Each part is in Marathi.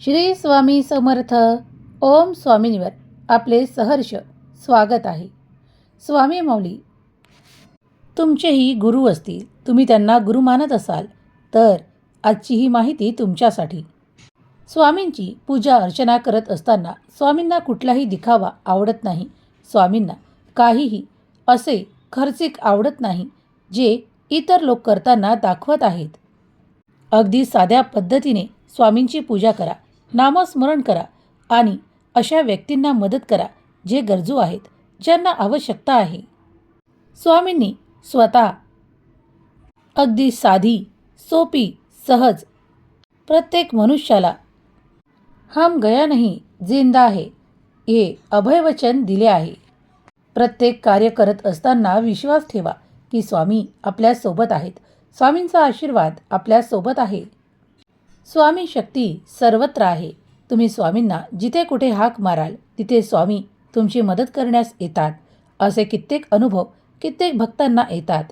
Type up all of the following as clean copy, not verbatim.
श्री स्वामी समर्थ. ओम स्वामींवर आपले सहर्ष स्वागत आहे. स्वामी माऊली तुमचेही गुरु असतील, तुम्ही त्यांना गुरु मानत असाल तर आजची ही माहिती तुमच्यासाठी. स्वामींची पूजा अर्चना करत असताना स्वामींना कुठलाही दिखावा आवडत नाही. स्वामींना काहीही असे खर्चिक आवडत नाही जे इतर लोक करताना दाखवत आहेत. अगदी साध्या पद्धतीने स्वामींची पूजा करा, नामस्मरण करा आणि अशा व्यक्तींना मदत करा जे गरजू आहेत, ज्यांना आवश्यकता आहे. स्वामींनी स्वतः अगदी साधी, सोपी, सहज प्रत्येक मनुष्याला हम गया नहीं जिंदा है हे अभयवचन दिले आहे. प्रत्येक कार्य करत असताना विश्वास ठेवा की स्वामी आपल्यासोबत आहेत. स्वामींचा आशीर्वाद आपल्यासोबत आहे. स्वामी शक्ती सर्वत्र आहे. तुम्ही स्वामींना जिथे कुठे हाक माराल तिथे स्वामी तुमची मदत करण्यास येतात. असे कित्येक अनुभव कित्येक भक्तांना येतात.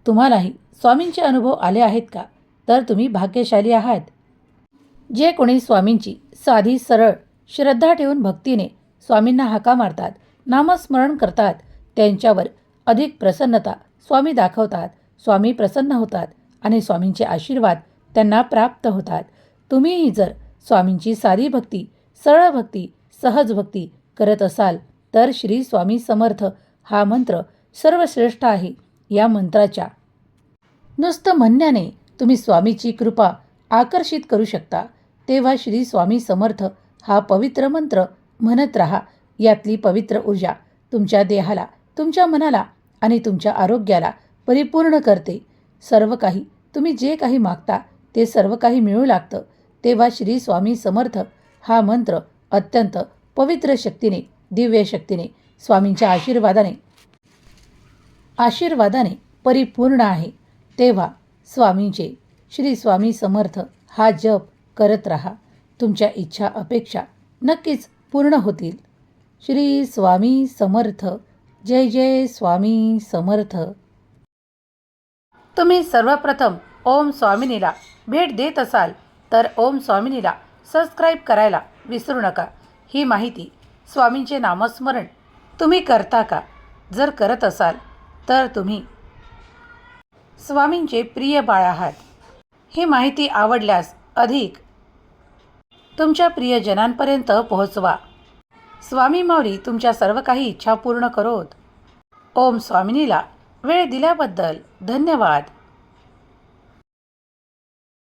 तुम्हालाही स्वामींचे अनुभव आले आहेत का? तर तुम्ही भाग्यशाली आहात. जे कोणी स्वामींची साधी सरळ श्रद्धा ठेवून भक्तीने स्वामींना हाका मारतात, नामस्मरण करतात, त्यांच्यावर अधिक प्रसन्नता स्वामी दाखवतात. स्वामी प्रसन्न होतात आणि स्वामींचे आशीर्वाद त्यांना प्राप्त होतात. तुम्हीही जर स्वामींची साधी भक्ती, सरळ भक्ती, सहज भक्ती करत असाल तर श्री स्वामी समर्थ हा मंत्र सर्वश्रेष्ठ आहे. या मंत्राच्या नुसतं म्हणण्याने तुम्ही स्वामीची कृपा आकर्षित करू शकता. तेव्हा श्री स्वामी समर्थ हा पवित्र मंत्र म्हणत राहा. यातली पवित्र ऊर्जा तुमच्या देहाला, तुमच्या मनाला आणि तुमच्या आरोग्याला परिपूर्ण करते. सर्व काही तुम्ही जे काही मागता ते सर्व काही मिळू लागतं. तेव्हा श्री स्वामी समर्थ हा मंत्र अत्यंत पवित्र शक्तीने, दिव्य शक्तीने, स्वामींच्या आशीर्वादाने परिपूर्ण आहे. तेव्हा स्वामींचे श्री स्वामी समर्थ हा जप करत राहा. तुमच्या इच्छा अपेक्षा नक्कीच पूर्ण होतील. श्री स्वामी समर्थ. जय जय स्वामी समर्थ. तुम्ही सर्वप्रथम ओम स्वामिनीला भेट देत असाल तर ओम स्वामिनीला सबस्क्राईब करायला विसरू नका. ही माहिती स्वामींचे नामस्मरण तुम्ही करता का? जर करत असाल तर तुम्ही स्वामींचे प्रिय बाळ आहात. ही माहिती आवडल्यास अधिक तुमच्या प्रियजनांपर्यंत पोहोचवा. स्वामी माऊली तुमच्या सर्व काही इच्छा पूर्ण करोत. ओम स्वामिनीला वेळ दिल्याबद्दल धन्यवाद.